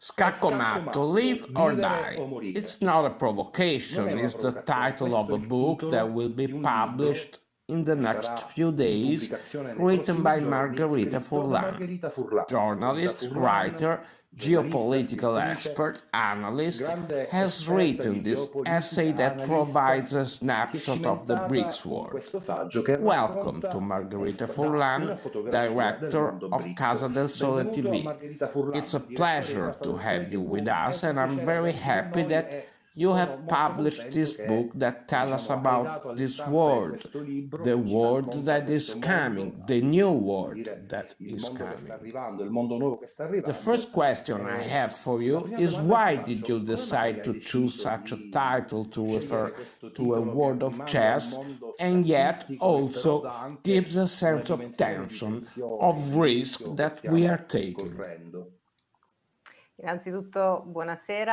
Scaccomato, Live or Die. It's not a provocation, it's the title of a book that will be published in the next few days, written by Margherita Furlan, journalist, writer, geopolitical expert, analyst, has written this essay that provides a snapshot of the BRICS world. Welcome to Margherita Furlan, director of Casa del Sole TV. It's a pleasure to have you with us, and I'm very happy that you have published this book that tells us about this world, the world that is coming, the new world that is coming. The first question I have for you is, why did you decide to choose such a title to refer to a world of chess, and yet also gives a sense of tension, of risk that we are taking?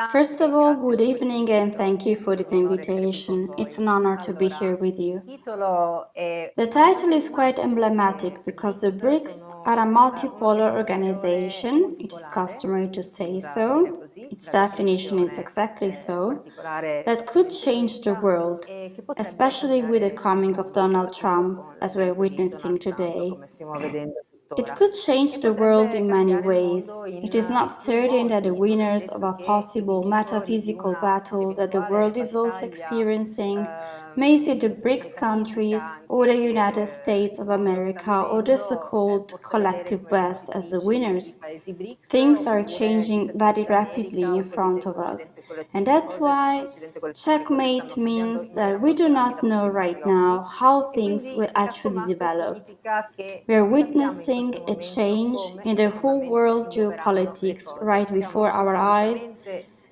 First of all, good evening and thank you for this invitation. It's an honor to be here with you. The title is quite emblematic because the BRICS are a multipolar organization. It is customary to say so. Its definition is exactly so. That could change the world, especially with the coming of Donald Trump, as we're witnessing today. It could change the world in many ways. It is not certain that the winners of a possible metaphysical battle that the world is also experiencing may see the BRICS countries or the United States of America or the so-called collective West as the winners. Things are changing very rapidly in front of us, and that's why checkmate means that we do not know right now how things will actually develop. We are witnessing a change in the whole world geopolitics right before our eyes,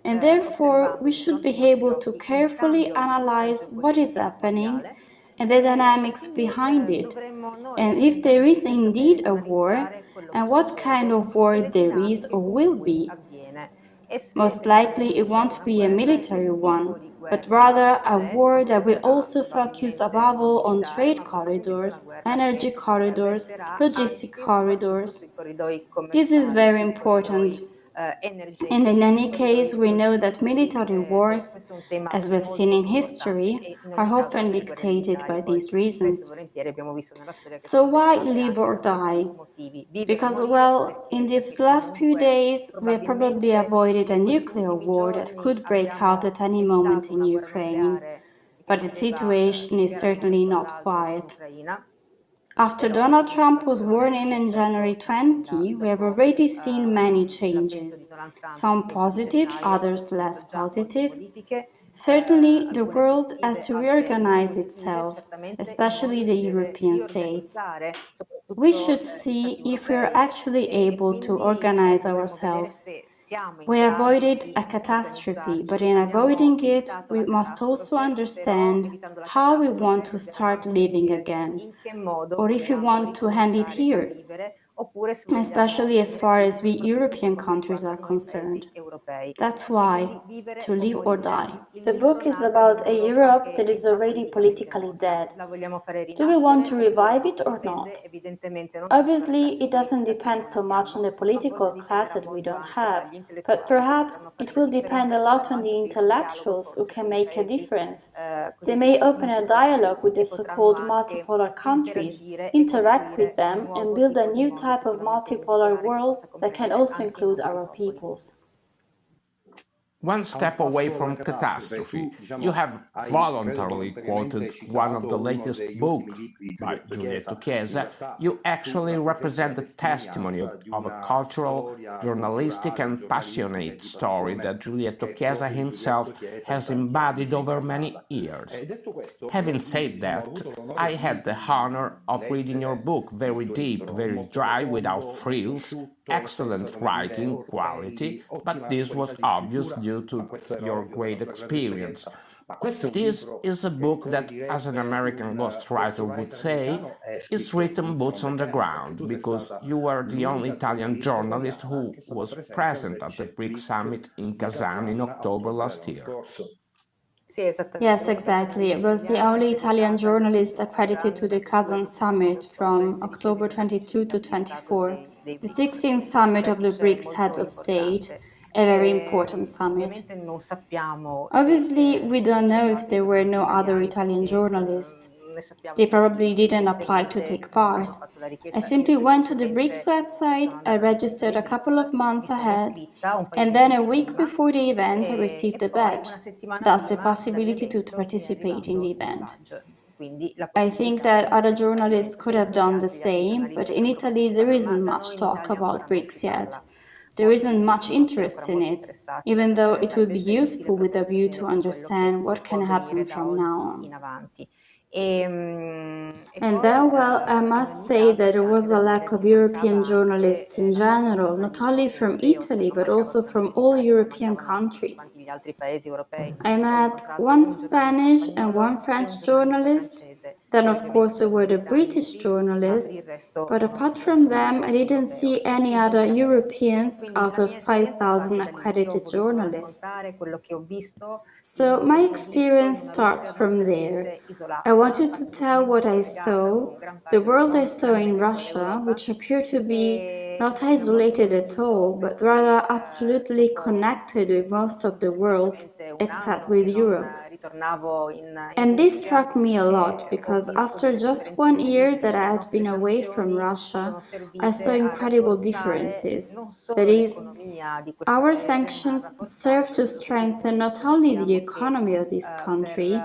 and therefore we should be able to carefully analyze what is happening and the dynamics behind it, and if there is indeed a war, and what kind of war there is or will be. Most likely it won't be a military one, but rather a war that will also focus above all on trade corridors, energy corridors, logistic corridors. This is very important. And in any case, we know that military wars, as we've seen in history, are often dictated by these reasons. So why live or die? Because, well, in these last few days, we have probably avoided a nuclear war that could break out at any moment in Ukraine. But the situation is certainly not quiet. After Donald Trump was sworn in January 20, we have already seen many changes, some positive, others less positive. Certainly, the world has to reorganize itself, especially the European states. We should see if we are actually able to organize ourselves. We avoided a catastrophe, but in avoiding it, we must also understand how we want to start living again, or if we want to end it here, especially as far as we European countries are concerned. That's why, to live or die. The book is about a Europe that is already politically dead. Do we want to revive it or not? Obviously, it doesn't depend so much on the political class that we don't have, but perhaps it will depend a lot on the intellectuals who can make a difference. They may open a dialogue with the so-called multipolar countries, interact with them, and build a new type of multipolar world that can also include our peoples. One step away from catastrophe, you have voluntarily quoted one of the latest books by Giulietto Chiesa. You actually represent the testimony of a cultural, journalistic and passionate story that Giulietto Chiesa himself has embodied over many years. Having said that, I had the honor of reading your book, very deep, very dry, without frills, excellent writing quality, but this was obvious due to your great experience. This is a book that, as an American ghostwriter would say, is written boots on the ground, because you were the only Italian journalist who was present at the BRICS summit in Kazan in October last year. Yes, exactly. I was the only Italian journalist accredited to the Kazan summit from October 22 to 24, the 16th summit of the BRICS heads of state. a very important summit. Obviously, we don't know if there were no other Italian journalists. They probably didn't apply to take part. I simply went to the BRICS website, I registered a couple of months ahead, and then a week before the event I received a badge, thus the possibility to participate in the event. I think that other journalists could have done the same, but in Italy there isn't much talk about BRICS yet. There isn't much interest in it, even though it would be useful with a view to understand what can happen from now on. And then, well, I must say that there was a lack of European journalists in general, not only from Italy, but also from all European countries. I met one Spanish and one French journalist. Then, of course, there were the British journalists, but apart from them, I didn't see any other Europeans out of 5,000 accredited journalists. So my experience starts from there. I wanted to tell what I saw, the world I saw in Russia, which appeared to be not isolated at all, but rather absolutely connected with most of the world, except with Europe. And this struck me a lot because after just 1 year that I had been away from Russia, I saw incredible differences. That is, our sanctions serve to strengthen not only the economy of this country,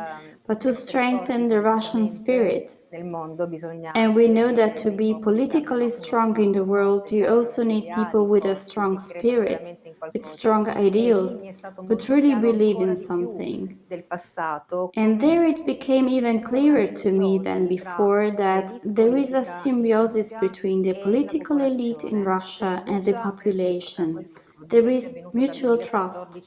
but to strengthen the Russian spirit. And we know that to be politically strong in the world, you also need people with a strong spirit, with strong ideals, who truly believe in something. And there it became even clearer to me than before that there is a symbiosis between the political elite in Russia and the population. There is mutual trust.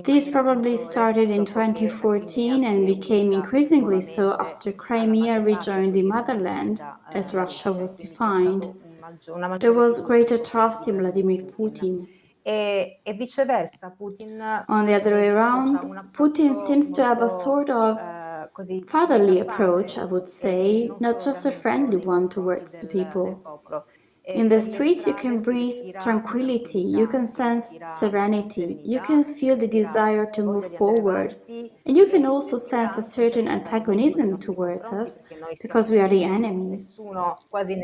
This probably started in 2014 and became increasingly so after Crimea rejoined the motherland, as Russia was defined. There was greater trust in Vladimir Putin. On the other way around, Putin seems to have a sort of fatherly approach, I would say, not just a friendly one towards the people. In the streets, you can breathe tranquility, you can sense serenity, you can feel the desire to move forward, and you can also sense a certain antagonism towards us because we are the enemies.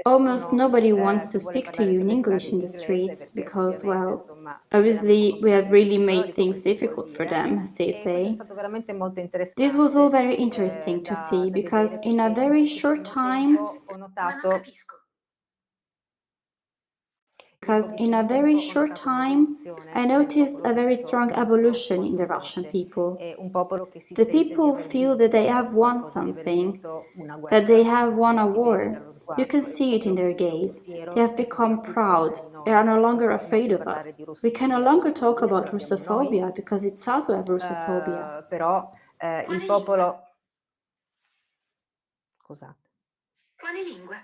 Almost nobody wants to speak to you in English in the streets because, well, obviously we have really made things difficult for them, as they say. This was all very interesting to see because in a very short time, I noticed a very strong evolution in the Russian people. The people feel that they have won something, that they have won a war. You can see it in their gaze. They have become proud. They are no longer afraid of us. We can no longer talk about Russophobia because it's also a Russophobia. Il popolo... Scusate. Quali lingue?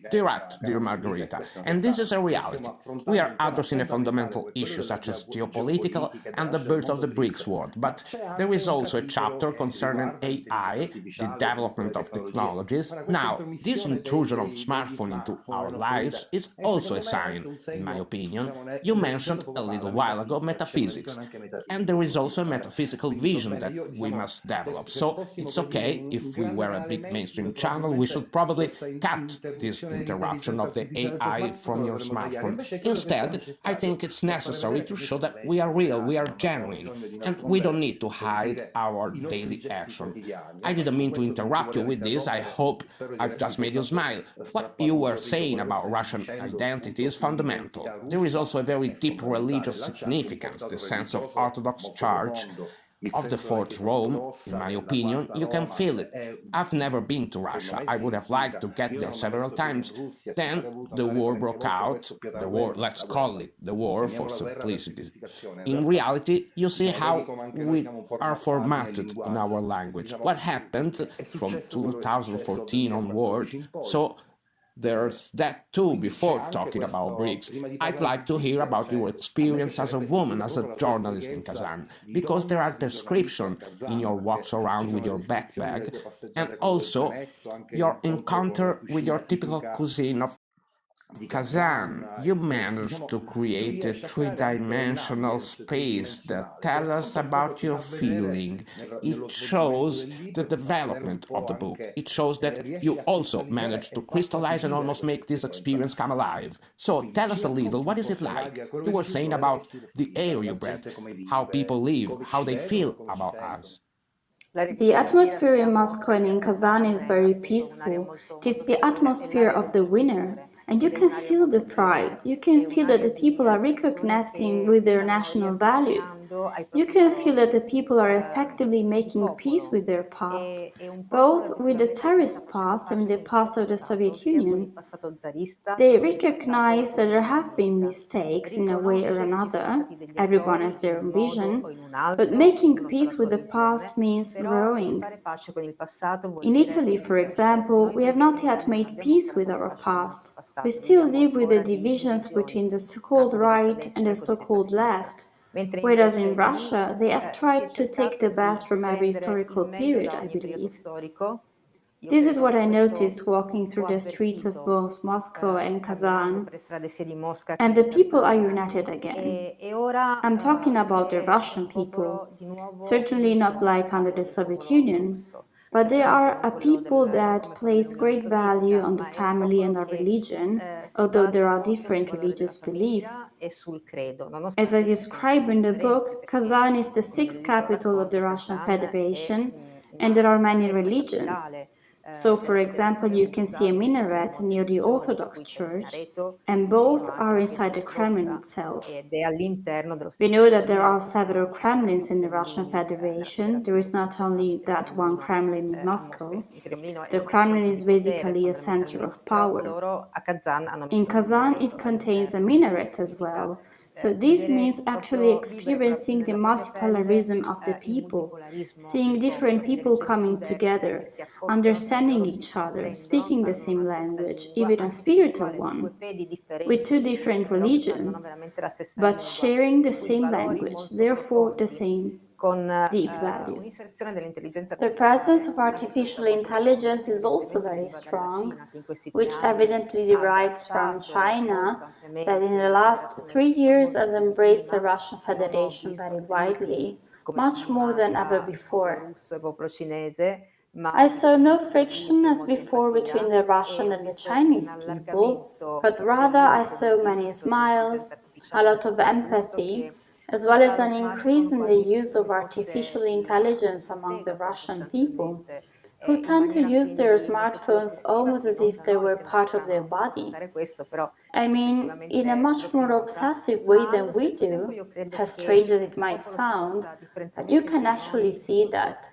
Direct, dear Margherita, and this is a reality. We are addressing a fundamental issue such as geopolitical and the birth of the BRICS world, but there is also a chapter concerning AI, the development of technologies. Now, this intrusion of smartphone into our lives is also a sign, in my opinion. You mentioned a little while ago metaphysics, and there is also a metaphysical vision that we must develop. So it's okay if we were a big mainstream channel, we should probably cut this interruption of the AI from your smartphone. Instead, I think it's necessary to show that we are real, we are genuine, and we don't need to hide our daily action. I didn't mean to interrupt you with this, I hope I've just made you smile. What you were saying about Russian identity is fundamental. There is also a very deep religious significance, the sense of Orthodox Church, of the Fourth Rome, in my opinion. You can feel it. I've never been to Russia. I would have liked to get there several times. Then the war broke out. The war, let's call it the war for simplicity. In reality, you see how we are formatted in our language. What happened from 2014 onward. So there's that too before talking about BRICS. I'd like to hear about your experience as a woman, as a journalist in Kazan, because there are descriptions in your walks around with your backpack, and also your encounter with your typical cuisine of Kazan. You managed to create a three-dimensional space that tells us about your feeling. It shows the development of the book. It shows that you also managed to crystallize and almost make this experience come alive. So tell us a little, what is it like? You were saying about the air you breathe, how people live, how they feel about us. The atmosphere in Moscow and in Kazan is very peaceful. It is the atmosphere of the winner. And you can feel the pride. You can feel that the people are reconnecting with their national values. You can feel that the people are effectively making peace with their past, both with the Tsarist past and the past of the Soviet Union. They recognize that there have been mistakes in a way or another. Everyone has their own vision. But making peace with the past means growing. In Italy, for example, we have not yet made peace with our past. We still live with the divisions between the so-called right and the so-called left. Whereas in Russia, they have tried to take the best from every historical period, I believe. This is what I noticed walking through the streets of both Moscow and Kazan, and the people are united again. I'm talking about the Russian people, certainly not like under the Soviet Union, but they are a people that place great value on the family and our religion, although there are different religious beliefs. As I describe in the book, Kazan is the sixth capital of the Russian Federation, and there are many religions. So, for example, you can see a minaret near the Orthodox Church, and both are inside the Kremlin itself. We know that there are several Kremlins in the Russian Federation. There is not only that one Kremlin in Moscow. The Kremlin is basically a center of power. In Kazan, it contains a minaret as well. So this means actually experiencing the multipolarism of the people, seeing different people coming together, understanding each other, speaking the same language, even a spiritual one, with two different religions, but sharing the same language, therefore the same deep values. The presence of artificial intelligence is also very strong, which evidently derives from China, that in the last 3 years has embraced the Russian Federation very widely, much more than ever before. I saw no friction as before between the Russian and the Chinese people, but rather I saw many smiles, a lot of empathy, as well as an increase in the use of artificial intelligence among the Russian people, who tend to use their smartphones almost as if they were part of their body. I mean, in a much more obsessive way than we do, as strange as it might sound, but you can actually see that.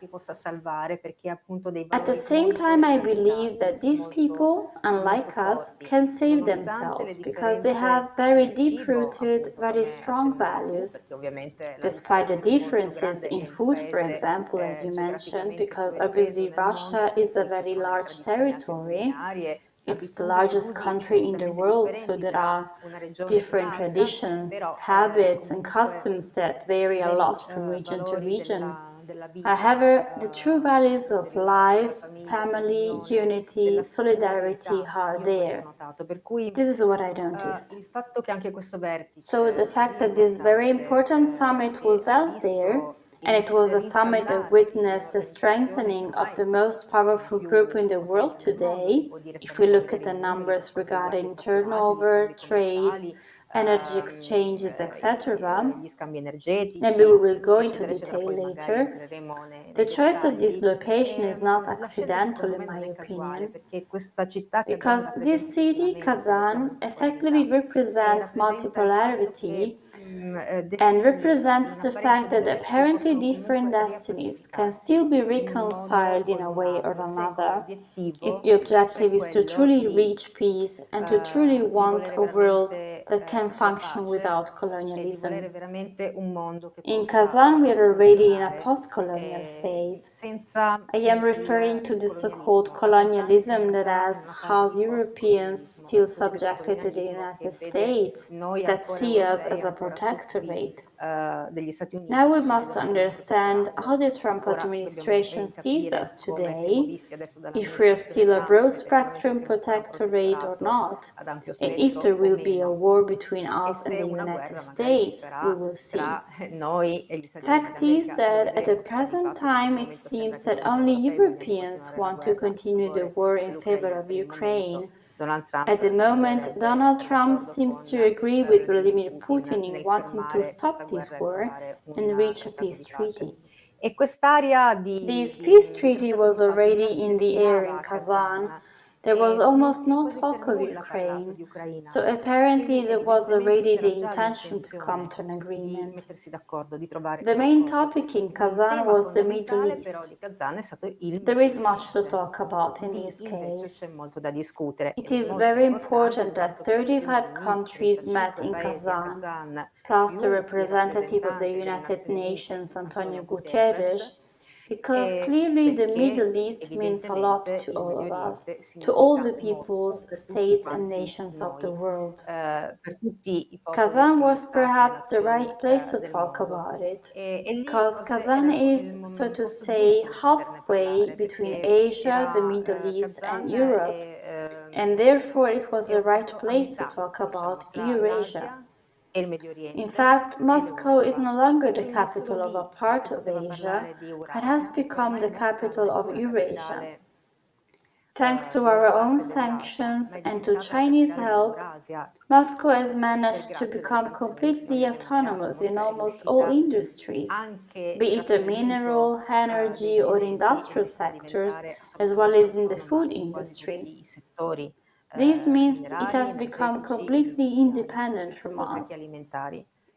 At the same time, I believe that these people, unlike us, can save themselves because they have very deep-rooted, very strong values, despite the differences in food, for example, as you mentioned, because obviously Russia is a very large territory. It's the largest country in the world, so there are different traditions, habits, and customs that vary a lot from region to region. However, the true values of life, family, unity, solidarity are there. This is what I noticed. So the fact that this very important summit was held there, and it was a summit that witnessed the strengthening of the most powerful group in the world today, if we look at the numbers regarding turnover, trade, energy exchanges, etc., and we will go into detail later, the choice of this location is not accidental in my opinion, because this city, Kazan, effectively represents multipolarity and represents the fact that apparently different destinies can still be reconciled in a way or another if the objective is to truly reach peace and to truly want a world that can function without colonialism. In Kazan, we are already in a post-colonial phase. I am referring to the so-called colonialism that has Europeans still subjected to the United States, that see us as a protectorate. Now we must understand how the Trump administration sees us today, if we are still a broad-spectrum protectorate or not, and if there will be a war between us and the United States, we will see. Fact is that at the present time it seems that only Europeans want to continue the war in favor of Ukraine. At the moment, Donald Trump seems to agree with Vladimir Putin in wanting to stop this war and reach a peace treaty. This peace treaty was already in the air in Kazan. There was almost no talk of Ukraine, so apparently there was already the intention to come to an agreement. The main topic in Kazan was the Middle East. There is much to talk about in this case. It is very important that 35 countries met in Kazan, plus the representative of the United Nations, Antonio Guterres, because clearly the Middle East means a lot to all of us, to all the peoples, states and nations of the world. Kazan was perhaps the right place to talk about it, because Kazan is, so to say, halfway between Asia, the Middle East and Europe, and therefore it was the right place to talk about Eurasia. In fact, Moscow is no longer the capital of a part of Asia, but has become the capital of Eurasia. Thanks to our own sanctions and to Chinese help, Moscow has managed to become completely autonomous in almost all industries, be it the mineral, energy or industrial sectors, as well as in the food industry. This means it has become completely independent from us.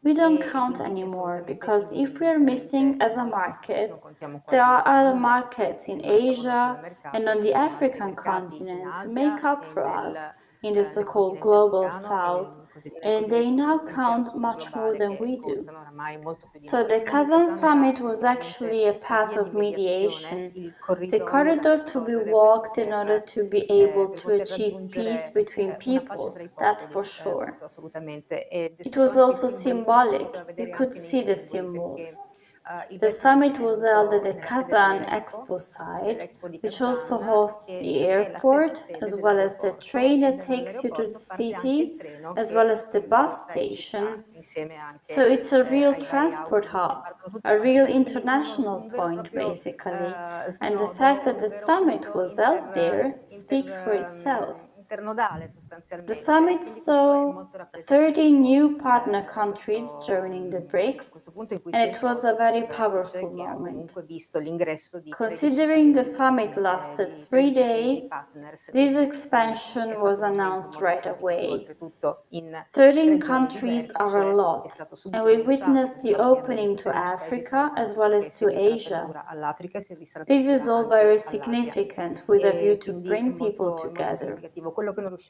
We don't count anymore because if we are missing as a market, there are other markets in Asia and on the African continent to make up for us in the so-called global south, and they now count much more than we do. So the Kazan summit was actually a path of mediation, the corridor to be walked in order to be able to achieve peace between peoples, that's for sure. It was also symbolic, you could see the symbols. The summit was held at the Kazan Expo site, which also hosts the airport, as well as the train that takes you to the city, as well as the bus station. So it's a real transport hub, a real international point, basically. And the fact that the summit was held there speaks for itself. The summit saw 30 new partner countries joining the BRICS, and it was a very powerful moment. Considering the summit lasted 3 days, this expansion was announced right away. 13 countries are a lot, and we witnessed the opening to Africa as well as to Asia. This is all very significant with a view to bring people together.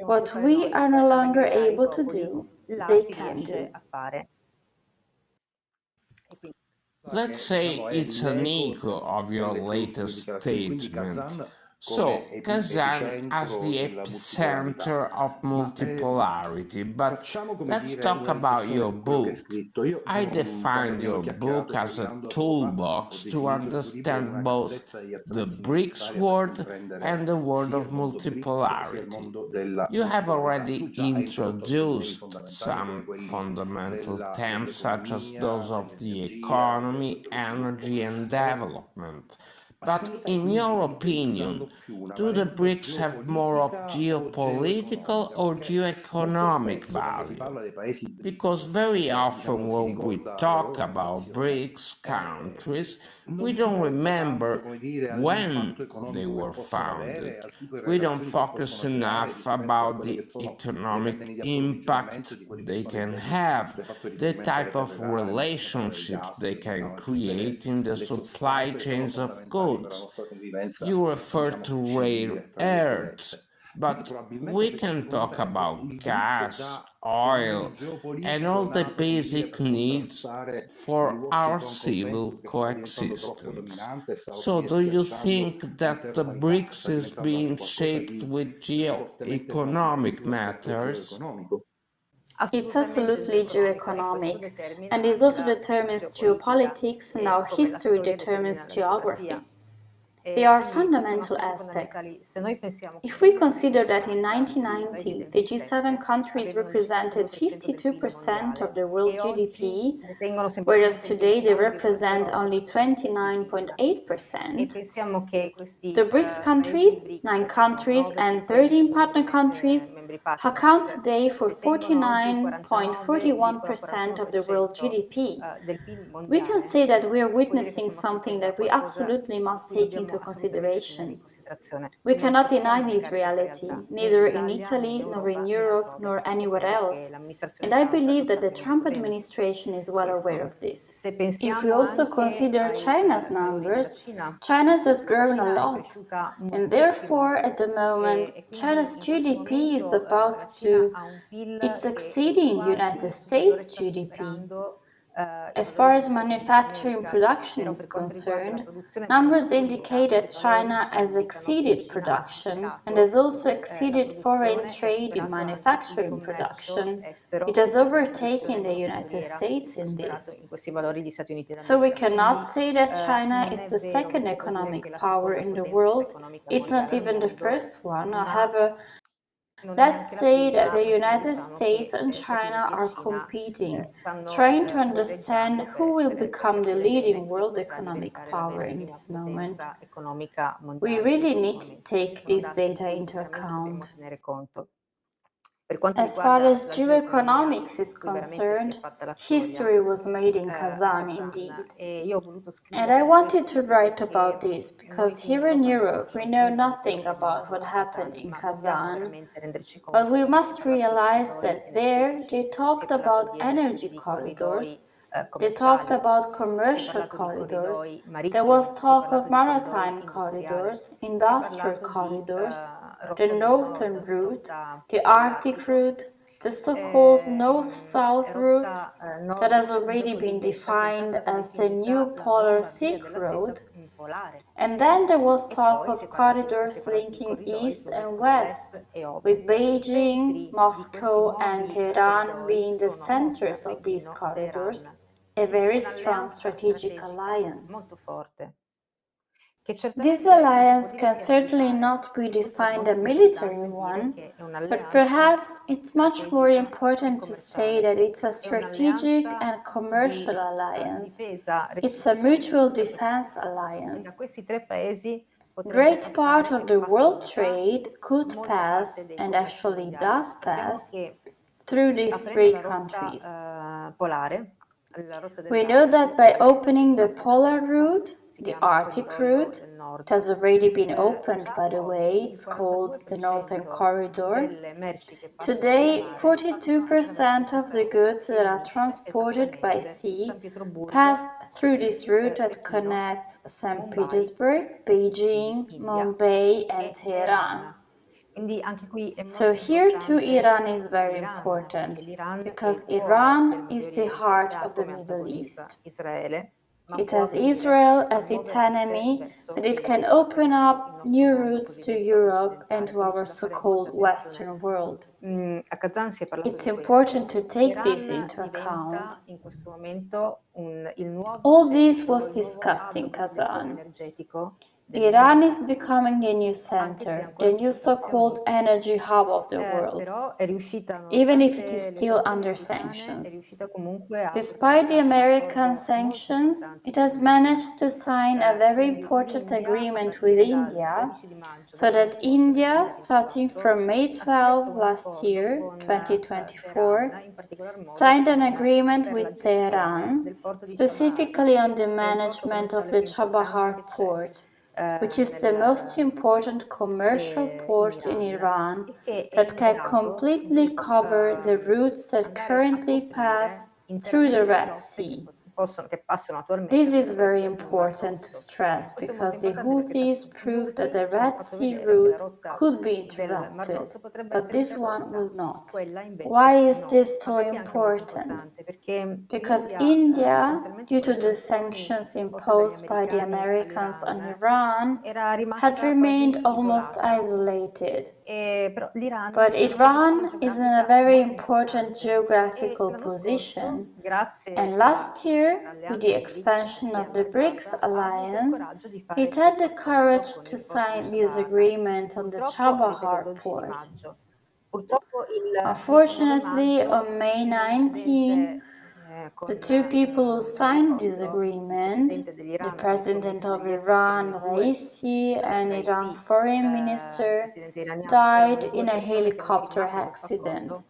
What we are no longer able to do, they can do. Let's say it's an echo of your latest statement. So, Kazan as the epicenter of multipolarity, but let's talk about your book. I defined your book as a toolbox to understand both the BRICS world and the world of multipolarity. You have already introduced some fundamental themes such as those of the economy, energy and development. But in your opinion, do the BRICS have more of geopolitical or geoeconomic value? Because very often when we talk about BRICS countries, we don't remember when they were founded. We don't focus enough about the economic impact they can have, the type of relationships they can create in the supply chains of goods. You refer to rare earths, But we can talk about gas, oil, and all the basic needs for our civil coexistence. So do you think that the BRICS is being shaped with geoeconomic matters? It's absolutely geoeconomic, and this also determines geopolitics, and our history determines geography. They are fundamental aspects. If we consider that in 1990, the G7 countries represented 52% of the world GDP, whereas today they represent only 29.8%, the BRICS countries, 9 countries and 13 partner countries, account today for 49.41% of the world GDP. We can say that we are witnessing something that we absolutely must take into consideration. We cannot deny this reality, neither in Italy, nor in Europe, nor anywhere else. And I believe that the Trump administration is well aware of this. If we also consider China's numbers, China has grown a lot. And therefore, at the moment, China's GDP is it's exceeding United States GDP. As far as manufacturing production is concerned, numbers indicate that China has exceeded production and has also exceeded foreign trade in manufacturing production. It has overtaken the United States in this. So we cannot say that China is the second economic power in the world. It's not even the first one. However, let's say that the United States and China are competing, trying to understand who will become the leading world economic power in this moment. We really need to take this data into account. As far as geoeconomics is concerned, history was made in Kazan indeed. And I wanted to write about this because here in Europe we know nothing about what happened in Kazan, but we must realize that there they talked about energy corridors, they talked about commercial corridors, there was talk of maritime corridors, industrial corridors, the northern route, the Arctic route, the so-called north-south route that has already been defined as the new polar Silk Road. And then there was talk of corridors linking east and west, with Beijing, Moscow and Tehran being the centers of these corridors, a very strong strategic alliance. This alliance can certainly not predefine a military one, but perhaps it's much more important to say that it's a strategic and commercial alliance. It's a mutual defense alliance. Great part of the world trade could pass, and actually does pass, through these three countries. We know that by opening the polar route, the Arctic route, it has already been opened by the way, it's called the Northern Corridor. Today, 42% of the goods that are transported by sea pass through this route that connects St. Petersburg, Beijing, Mumbai and Tehran. So here too Iran is very important, because Iran is the heart of the Middle East. It has Israel as its enemy, and it can open up new routes to Europe and to our so-called Western world. It's important to take this into account. All this was discussed in Kazan. Iran is becoming the new center, the new so-called energy hub of the world, even if it is still under sanctions. Despite the American sanctions, it has managed to sign a very important agreement with India, so that India, starting from May 12 last year, 2024, signed an agreement with Tehran, specifically on the management of the Chabahar port, which is the most important commercial port in Iran that can completely cover the routes that currently pass through the Red Sea. This is very important to stress because the Houthis proved that the Red Sea route could be interrupted, but this one will not. Why is this so important? Because India, due to the sanctions imposed by the Americans on Iran, had remained almost isolated. But Iran is in a very important geographical position, and last year, with the expansion of the BRICS alliance, it had the courage to sign this agreement on the Chabahar port. Unfortunately, on May 19, the two people who signed this agreement, the president of Iran, Raisi, and Iran's foreign minister, died in a helicopter accident.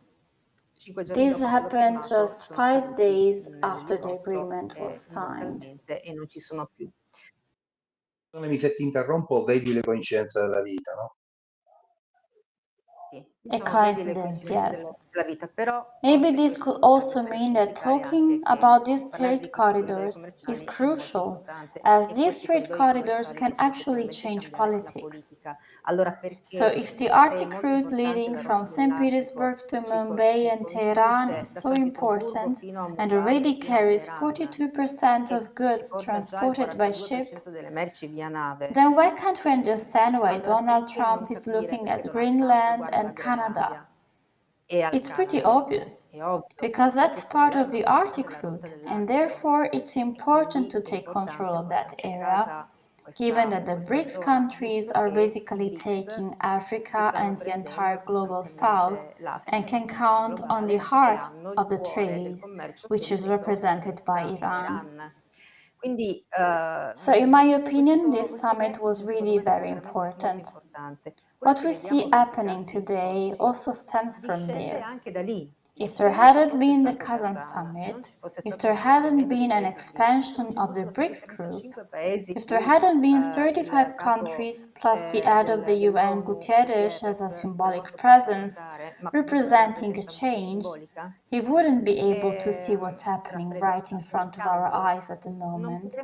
This happened just 5 days after the agreement was signed. Mi se ti interrompo, vedi le coincidenze della vita, no? A coincidence, yes. Maybe this could also mean that talking about these trade corridors is crucial, as these trade corridors can actually change politics. So if the Arctic route leading from St. Petersburg to Mumbai and Tehran is so important and already carries 42% of goods transported by ship, then why can't we understand why Donald Trump is looking at Greenland and Canada? It's pretty obvious, because that's part of the Arctic route, and therefore it's important to take control of that area, given that the BRICS countries are basically taking Africa and the entire global south and can count on the heart of the trade, which is represented by Iran. So in my opinion, this summit was really very important. What we see happening today also stems from there. If there hadn't been the Kazan summit, if there hadn't been an expansion of the BRICS group, if there hadn't been 35 countries plus the head of the UN Guterres as a symbolic presence representing a change, we wouldn't be able to see what's happening right in front of our eyes at the moment.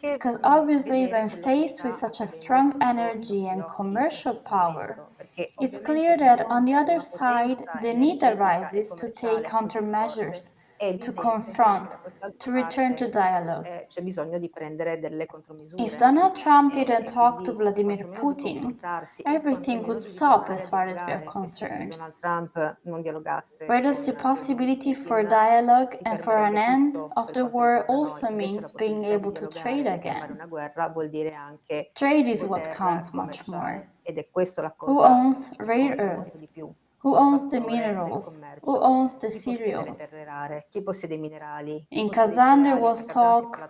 Because obviously when faced with such a strong energy and commercial power, it's clear that on the other side the need arises to take countermeasures, to confront, to return to dialogue. If Donald Trump didn't talk to Vladimir Putin, everything would stop as far as we are concerned. Whereas the possibility for dialogue and for an end of the war also means being able to trade again. Trade is what counts much more. Who owns rare earth? Who owns the minerals? Who owns the cereals? In Kazan, there was talk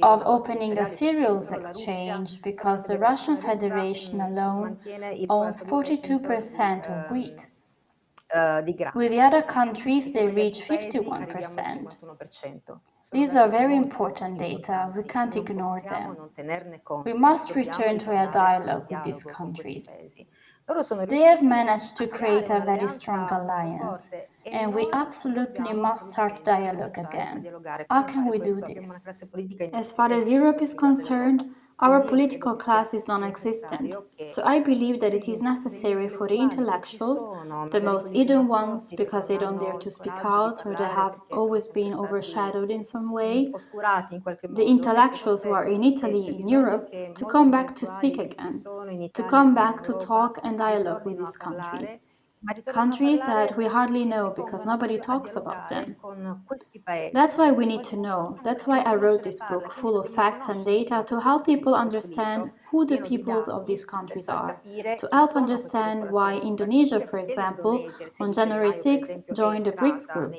of opening a cereals exchange because the Russian Federation alone owns 42% of wheat. With the other countries, they reach 51%. These are very important data. We can't ignore them. We must return to a dialogue with these countries. They have managed to create a very strong alliance, and we absolutely must start dialogue again. How can we do this? As far as Europe is concerned, our political class is non-existent, so I believe that it is necessary for the intellectuals, the most hidden ones because they don't dare to speak out or they have always been overshadowed in some way, the intellectuals who are in Italy, in Europe, to come back to speak again, to come back to talk and dialogue with these countries. Countries that we hardly know because nobody talks about them. That's why we need to know. That's why I wrote this book full of facts and data to help people understand who the peoples of these countries are, to help understand why Indonesia, for example, on January 6 joined the BRICS group.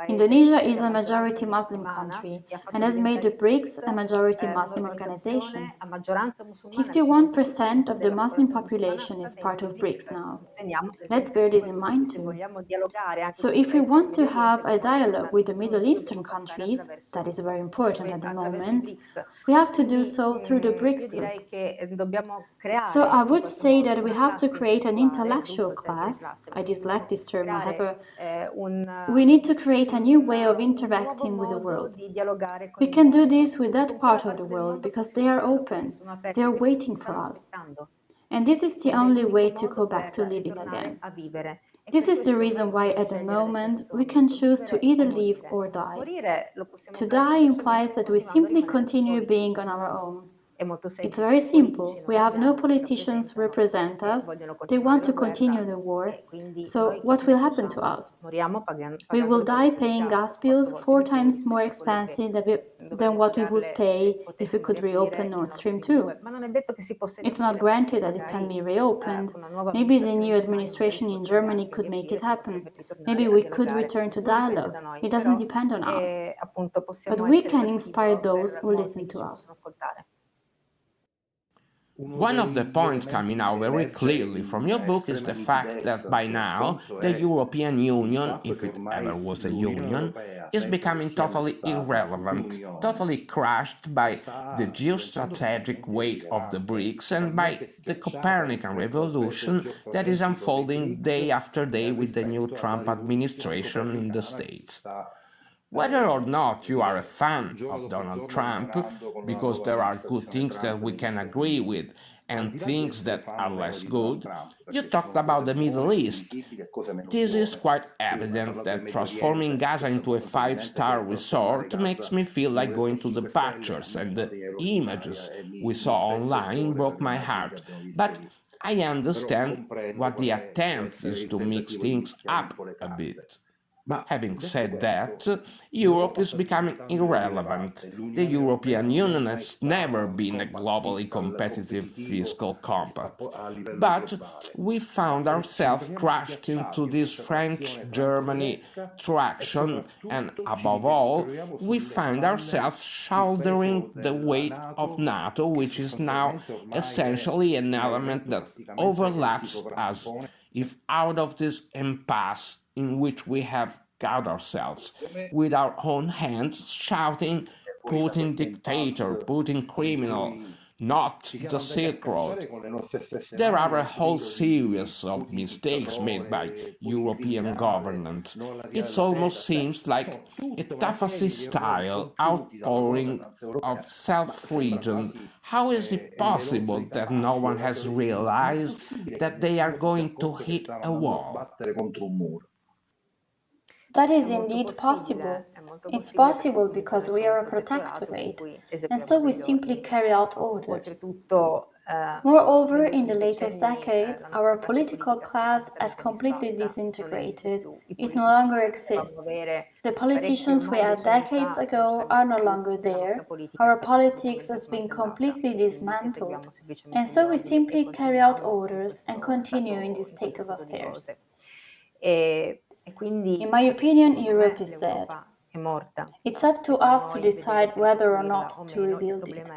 Indonesia is a majority Muslim country and has made the BRICS a majority Muslim organization. 51% of the Muslim population is part of BRICS now. Let's bear this in mind too. So if we want to have a dialogue with the Middle Eastern countries, that is very important at the moment, we have to do so through the BRICS book. So I would say that we have to create an intellectual class. I dislike this term, however. We need to create a new way of interacting with the world. We can do this with that part of the world because they are open. They are waiting for us. And this is the only way to go back to living again. This is the reason why at the moment we can choose to either live or die. To die implies that we simply continue being on our own. It's very simple. We have no politicians represent us. They want to continue the war. So what will happen to us? We will die paying gas bills 4 times more expensive than what we would pay if we could reopen Nord Stream 2. It's not granted that it can be reopened. Maybe the new administration in Germany could make it happen. Maybe we could return to dialogue. It doesn't depend on us. But we can inspire those who listen to us. One of the points coming out very clearly from your book is the fact that by now the European Union, if it ever was a union, is becoming totally irrelevant, totally crushed by the geostrategic weight of the BRICS and by the Copernican revolution that is unfolding day after day with the new Trump administration in the States. Whether or not you are a fan of Donald Trump, because there are good things that we can agree with and things that are less good, you talked about the Middle East. This is quite evident that transforming Gaza into a 5-star resort makes me feel like going to the butchers, and the images we saw online broke my heart. But I understand what the attempt is to mix things up a bit. Having said that, Europe is becoming irrelevant. The European Union has never been a globally competitive fiscal compact. But we found ourselves crushed into this French-Germany traction, and above all, we find ourselves shouldering the weight of NATO, which is now essentially an element that overlaps us. If out of this impasse in which we have got ourselves, with our own hands shouting, Putin dictator, Putin criminal, not the Silk Road. There are a whole series of mistakes made by European governments. It almost seems like a Tafasi-style outpouring of self-region. How is it possible that no one has realized that they are going to hit a wall? That is indeed possible. It's possible because we are a protectorate, and so we simply carry out orders. Moreover, in the latest decades, our political class has completely disintegrated. It no longer exists. The politicians we had decades ago are no longer there. Our politics has been completely dismantled, and so we simply carry out orders and continue in this state of affairs. In my opinion, Europe is dead. It's up to us to decide whether or not to rebuild it.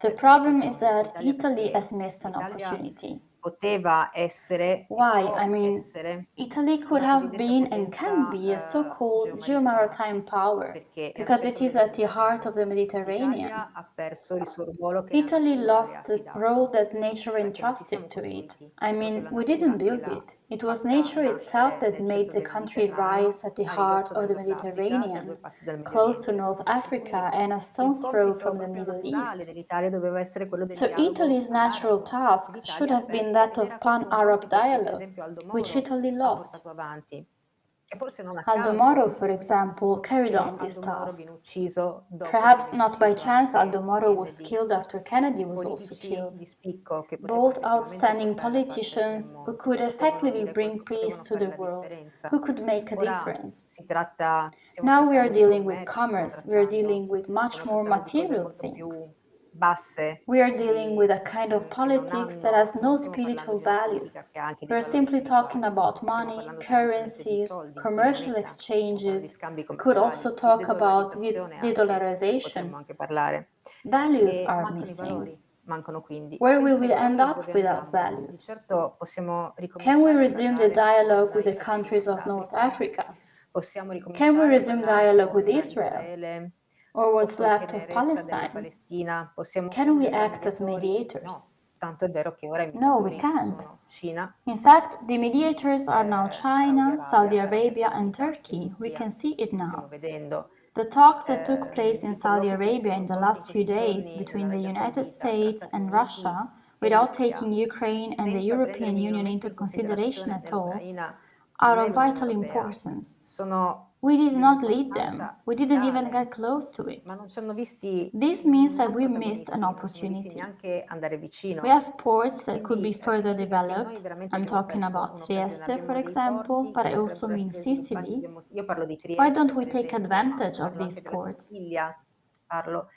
The problem is that Italy has missed an opportunity. Why? I mean, Italy could have been and can be a so-called geomaritime power because it is at the heart of the Mediterranean. Italy lost the role that nature entrusted to it. I mean, we didn't build it. It was nature itself that made the country rise at the heart of the Mediterranean, close to North Africa and a stone's throw from the Middle East. So Italy's natural task should have been that of pan-Arab dialogue, which Italy lost. Aldo Moro, for example, carried on this task. Perhaps not by chance, Aldo Moro was killed after Kennedy was also killed. Both outstanding politicians who could effectively bring peace to the world, who could make a difference. Now we are dealing with commerce, we are dealing with much more material things. We are dealing with a kind of politics that has no spiritual values. We are simply talking about money, currencies, commercial exchanges. We could also talk about de-dollarization. Values are missing. Where will we end up without values? Can we resume the dialogue with the countries of North Africa? Can we resume dialogue with Israel? or what's left of Palestine? Can we act as mediators? No, we can't. In fact, the mediators are now China, Saudi Arabia, and Turkey. We can see it now. The talks that took place in Saudi Arabia in the last few days between the United States and Russia, without taking Ukraine and the European Union into consideration at all, are of vital importance. We did not lead them. We didn't even get close to it. This means that we missed an opportunity. We have ports that could be further developed. I'm talking about Trieste, for example, but I also mean Sicily. Why don't we take advantage of these ports?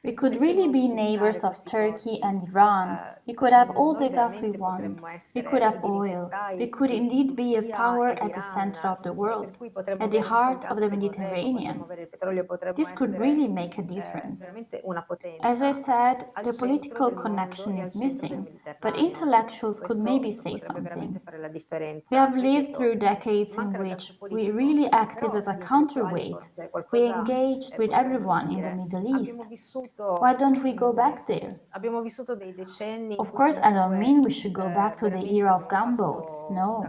We could really be neighbors of Turkey and Iran. We could have all the gas we want. We could have oil. We could indeed be a power at the center of the world, at the heart of the Mediterranean. This could really make a difference. As I said, the political connection is missing, but intellectuals could maybe say something. We have lived through decades in which we really acted as a counterweight. We engaged with everyone in the Middle East. Why don't we go back there? Of course, I don't mean we should go back to the era of gunboats, no.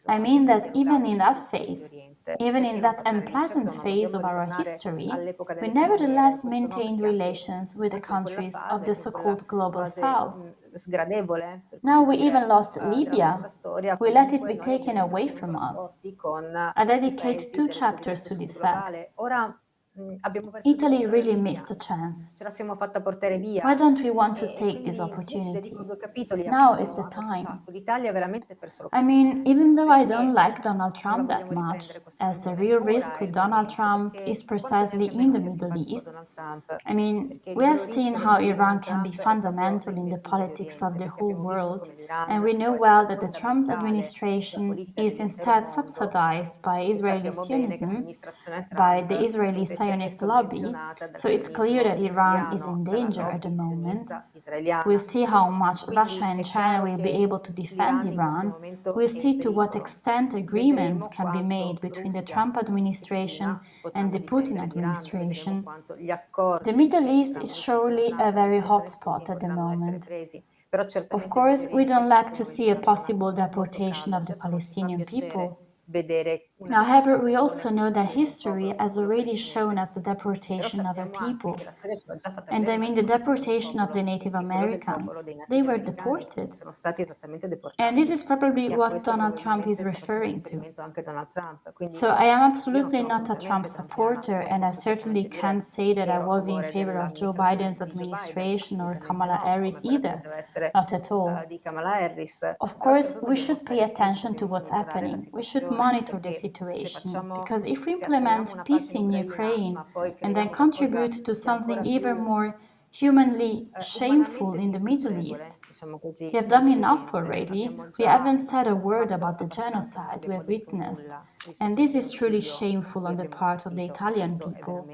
I mean that even in that phase, even in that unpleasant phase of our history, we nevertheless maintained relations with the countries of the so-called Global South. Now we even lost Libya. We let it be taken away from us. I dedicate 2 chapters to this fact. Italy really missed a chance. Why don't we want to take this opportunity? Now is the time. I mean, even though I don't like Donald Trump that much, as the real risk with Donald Trump is precisely in the Middle East. I mean, we have seen how Iran can be fundamental in the politics of the whole world, and we know well that the Trump administration is instead subsidized by Israeli Zionism, by the Israeli Zionist lobby, so it's clear that Iran is in danger at the moment. We'll see how much Russia and China will be able to defend Iran. We'll see to what extent agreements can be made between the Trump administration and the Putin administration. The Middle East is surely a very hot spot at the moment. Of course, we don't like to see a possible deportation of the Palestinian people. However, we also know that history has already shown us the deportation of a people. And I mean the deportation of the Native Americans. They were deported. And this is probably what Donald Trump is referring to. So I am absolutely not a Trump supporter, and I certainly can't say that I was in favor of Joe Biden's administration or Kamala Harris either. Not at all. Of course, we should pay attention to what's happening. We should monitor the situation, because if we implement peace in Ukraine and then contribute to something even more humanly shameful in the Middle East, we have done enough already. We haven't said a word about the genocide we have witnessed. And this is truly shameful on the part of the Italian people.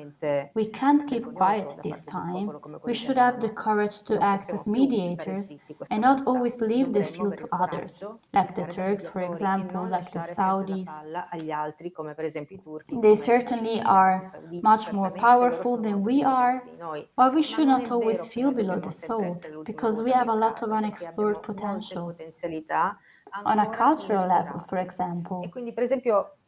We can't keep quiet this time. We should have the courage to act as mediators and not always leave the field to others, like the Turks, for example, like the Saudis. They certainly are much more powerful than we are, but we should not always feel below the salt, because we have a lot of unexplored potential. On a cultural level, for example,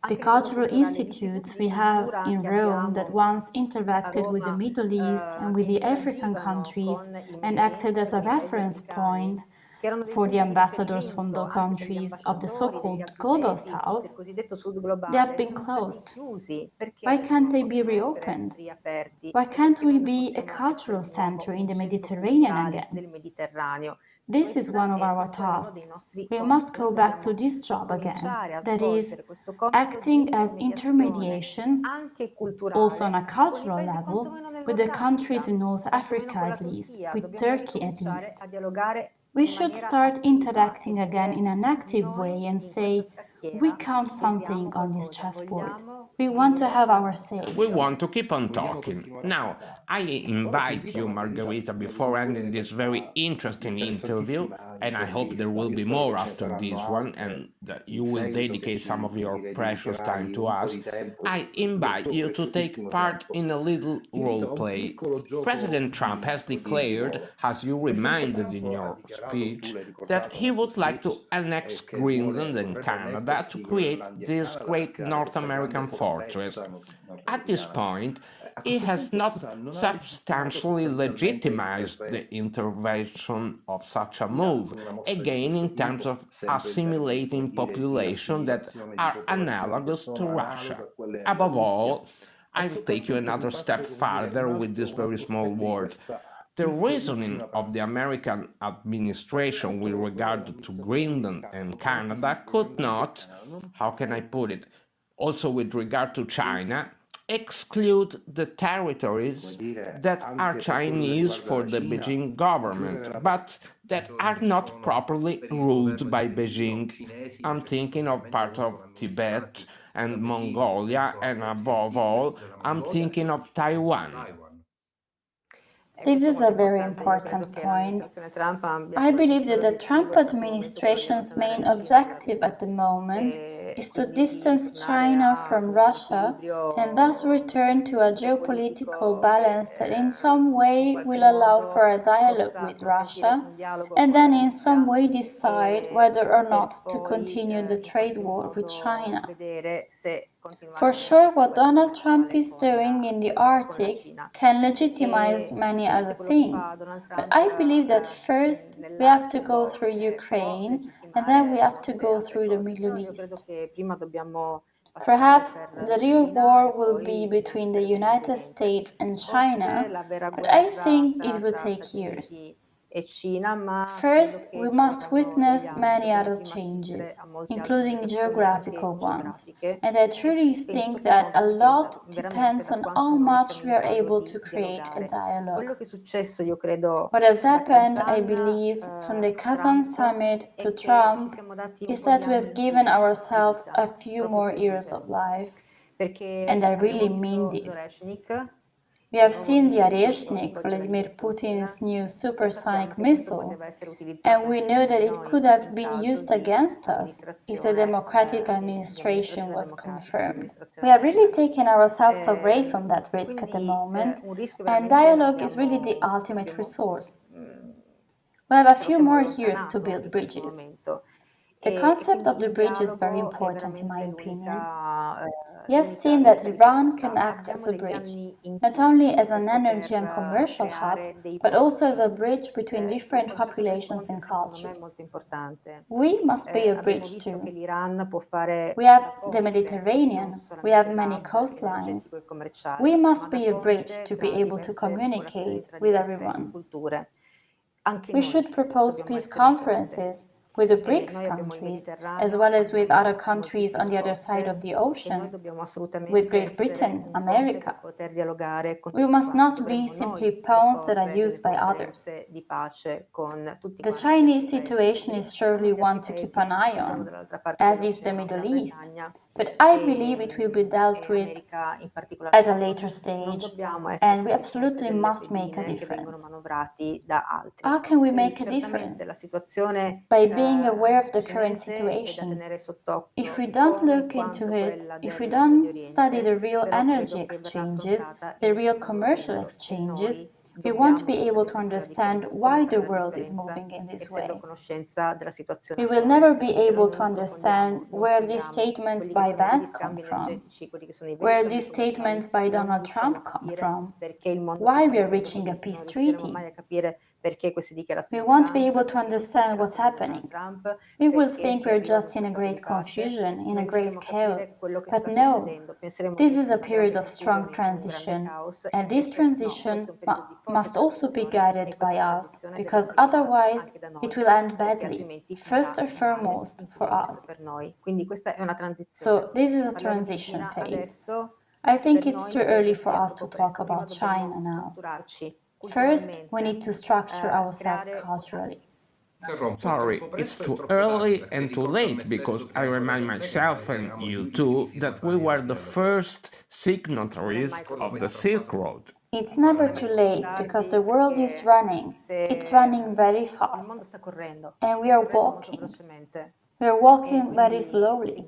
the cultural institutes we have in Rome that once interacted with the Middle East and with the African countries and acted as a reference point for the ambassadors from the countries of the so-called Global South, they have been closed. Why can't they be reopened? Why can't we be a cultural center in the Mediterranean again? This is one of our tasks. We must go back to this job again, that is, acting as intermediation, also on a cultural level, with the countries in North Africa at least, with Turkey at least. We should start interacting again in an active way and say, we count something on this chessboard. We want to have our say. We want to keep on talking. Now, I invite you, Margherita, before ending this very interesting interview, and I hope there will be more after this one, and that you will dedicate some of your precious time to us, I invite you to take part in a little role play. President Trump has declared, as you reminded in your speech, that he would like to annex Greenland and Canada to create this great North American fortress. At this point, it has not substantially legitimized the intervention of such a move, again in terms of assimilating population that are analogous to Russia. Above all, I'll take you another step farther with this very small word. The reasoning of the American administration with regard to Greenland and Canada could not, how can I put it, also with regard to China, exclude the territories that are Chinese for the Beijing government, but that are not properly ruled by Beijing. I'm thinking of parts of Tibet and Mongolia, and above all, I'm thinking of Taiwan. This is a very important point. I believe that the Trump administration's main objective at the moment is to distance China from Russia and thus return to a geopolitical balance that in some way will allow for a dialogue with Russia and then in some way decide whether or not to continue the trade war with China. For sure, what Donald Trump is doing in the Arctic can legitimize many other things, but I believe that first we have to go through Ukraine and then we have to go through the Middle East. Perhaps the real war will be between the United States and China, but I think it will take years. First, we must witness many other changes, including geographical ones, and I truly think that a lot depends on how much we are able to create a dialogue. What has happened, I believe, from the Kazan summit to Trump, is that we have given ourselves a few more years of life, and I really mean this. We have seen the Oreshnik, Vladimir Putin's new supersonic missile, and we know that it could have been used against us if the democratic administration was confirmed. We have really taken ourselves away from that risk at the moment, and dialogue is really the ultimate resource. We have a few more years to build bridges. The concept of the bridge is very important in my opinion. We have seen that Iran can act as a bridge, not only as an energy and commercial hub, but also as a bridge between different populations and cultures. We must be a bridge too. We have the Mediterranean, we have many coastlines. We must be a bridge to be able to communicate with everyone. We should propose peace conferences with the BRICS countries, as well as with other countries on the other side of the ocean, with Great Britain, America. We must not be simply pawns that are used by others. The Chinese situation is surely one to keep an eye on, as is the Middle East, but I believe it will be dealt with at a later stage, and we absolutely must make a difference. How can we make a difference? By being aware of the current situation. If we don't look into it, if we don't study the real energy exchanges, the real commercial exchanges, we won't be able to understand why the world is moving in this way. We will never be able to understand where these statements by Vance come from, where these statements by Donald Trump come from, why we are reaching a peace treaty. We won't be able to understand what's happening. We will think we're just in a great confusion, in a great chaos. But no, this is a period of strong transition, and this transition must also be guided by us, because otherwise it will end badly, first and foremost for us. So this is a transition phase. I think it's too early for us to talk about China now. First, we need to structure ourselves culturally. Sorry, it's too early and too late, because I remind myself and you too that we were the first signatories of the Silk Road. It's never too late because the world is running. It's running very fast. And we are walking. We are walking very slowly.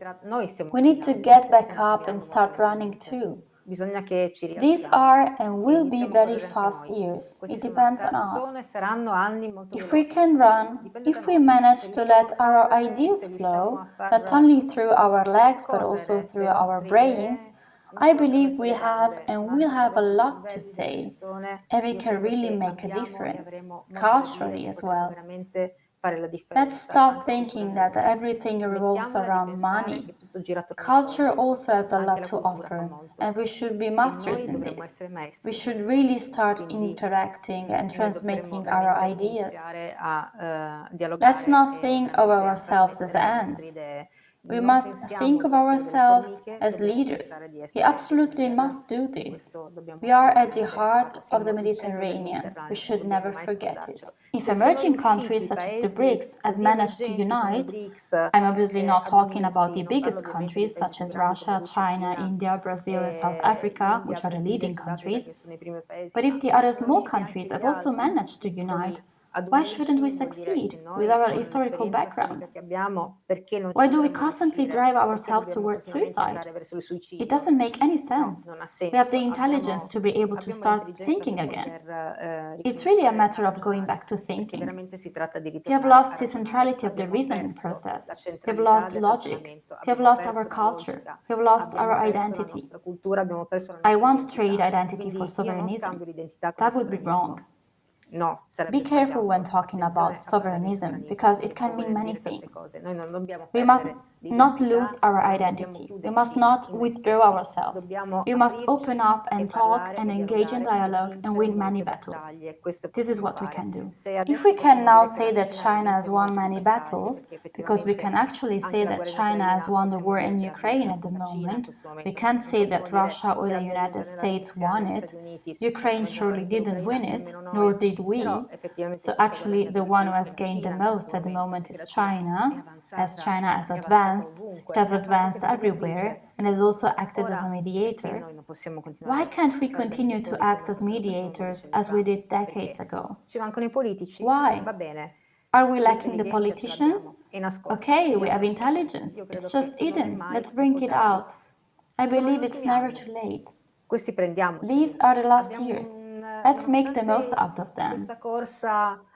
We need to get back up and start running too. These are and will be very fast years. It depends on us. If we can run, if we manage to let our ideas flow, not only through our legs but also through our brains, I believe we have and will have a lot to say, and we can really make a difference, culturally as well. Let's stop thinking that everything revolves around money. Culture also has a lot to offer, and we should be masters in this. We should really start interacting and transmitting our ideas. Let's not think of ourselves as ants. We must think of ourselves as leaders. We absolutely must do this. We are at the heart of the Mediterranean. We should never forget it. If emerging countries such as the BRICS have managed to unite, I'm obviously not talking about the biggest countries such as Russia, China, India, Brazil, and South Africa, which are the leading countries, but if the other small countries have also managed to unite, why shouldn't we succeed with our historical background? Why do we constantly drive ourselves towards suicide? It doesn't make any sense. We have the intelligence to be able to start thinking again. It's really a matter of going back to thinking. We have lost the centrality of the reasoning process. We have lost logic. We have lost our culture. We have lost our identity. I won't trade identity for sovereignism. That would be wrong. Be careful when talking about sovereignism because it can mean many things. We must not lose our identity. We must not withdraw ourselves. We must open up and talk and engage in dialogue and win many battles. This is what we can do. If we can now say that China has won many battles, because we can actually say that China has won the war in Ukraine at the moment, we can't say that Russia or the United States won it. Ukraine surely didn't win it, nor did we. So actually the one who has gained the most at the moment is China. As China has advanced, it has advanced everywhere and has also acted as a mediator. Why can't we continue to act as mediators as we did decades ago? Why? Are we lacking the politicians? Okay, we have intelligence. It's just hidden. Let's bring it out. I believe it's never too late. These are the last years. Let's make the most out of them.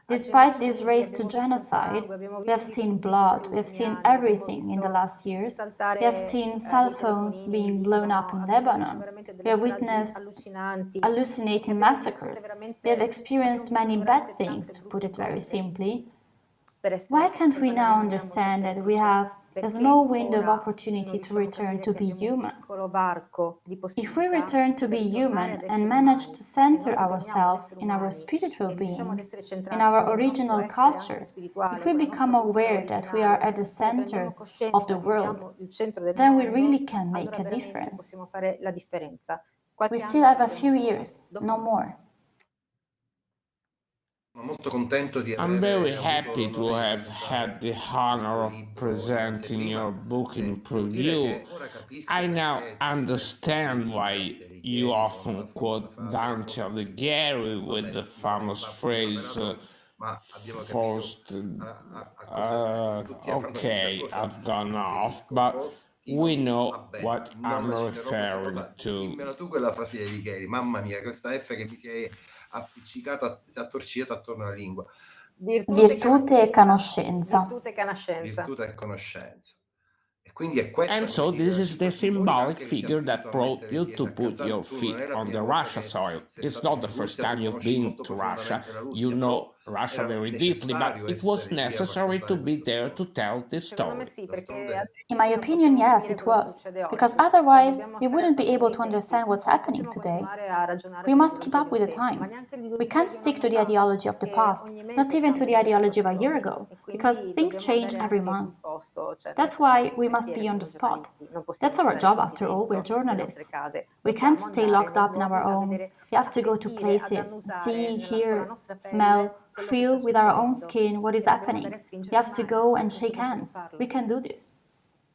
Despite this race to genocide, we have seen blood, we have seen everything in the last years. We have seen cell phones being blown up in Lebanon. We have witnessed hallucinating massacres. We have experienced many bad things, to put it very simply. Why can't we now understand that we have a small window of opportunity to return to be human? If we return to be human and manage to center ourselves in our spiritual being, in our original culture, if we become aware that we are at the center of the world, then we really can make a difference. We still have a few years, no more. I'm very happy to have had the honor of presenting your book in preview. I now understand why you often quote Dante Alighieri with the famous phrase, forced. Okay, I've gone off, but we know what I'm referring to. Dimmela tu quella frase di Alighieri, mamma mia, questa F che mi si è appiccicata, si è attorcigliata attorno alla lingua. Virtute e conoscenza. Virtute e conoscenza. And so this is the symbolic figure that brought you to put your feet on the Russia soil. It's not the first time you've been to Russia. You know Russia very deeply, but it was necessary to be there to tell this story. In my opinion, yes, it was. Because otherwise, we wouldn't be able to understand what's happening today. We must keep up with the times. We can't stick to the ideology of the past, not even to the ideology of a year ago, because things change every month. That's why we must be on the spot. That's our job, after all, we're journalists. We can't stay locked up in our homes. We have to go to places, see, hear, smell, feel with our own skin what is happening. We have to go and shake hands. We can do this.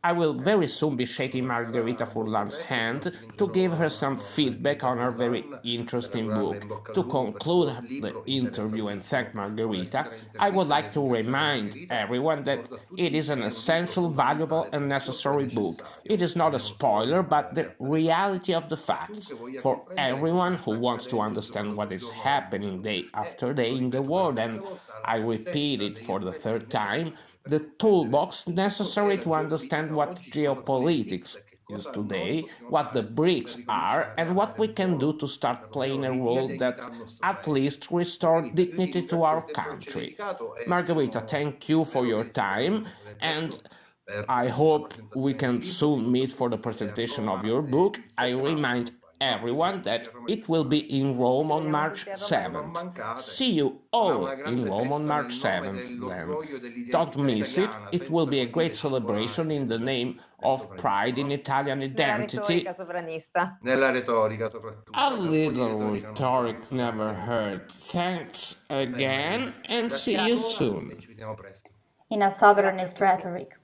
I will very soon be shaking Margherita Furlan's hand to give her some feedback on her very interesting book. To conclude the interview and thank Margherita, I would like to remind everyone that it is an essential, valuable and necessary book. It is not a spoiler, but the reality of the facts. For everyone who wants to understand what is happening day after day in the world, and I repeat it for the third time, the toolbox necessary to understand what geopolitics is today, what the BRICS are, and what we can do to start playing a role that at least restores dignity to our country. Margherita, thank you for your time, and I hope we can soon meet for the presentation of your book. I remind everyone that it will be in Rome on March 7th. See you all in Rome on March 7th then. Don't miss it. It will be a great celebration in the name of pride in Italian identity. A little rhetoric never hurt. Thanks again and see you soon. In a sovereignist rhetoric.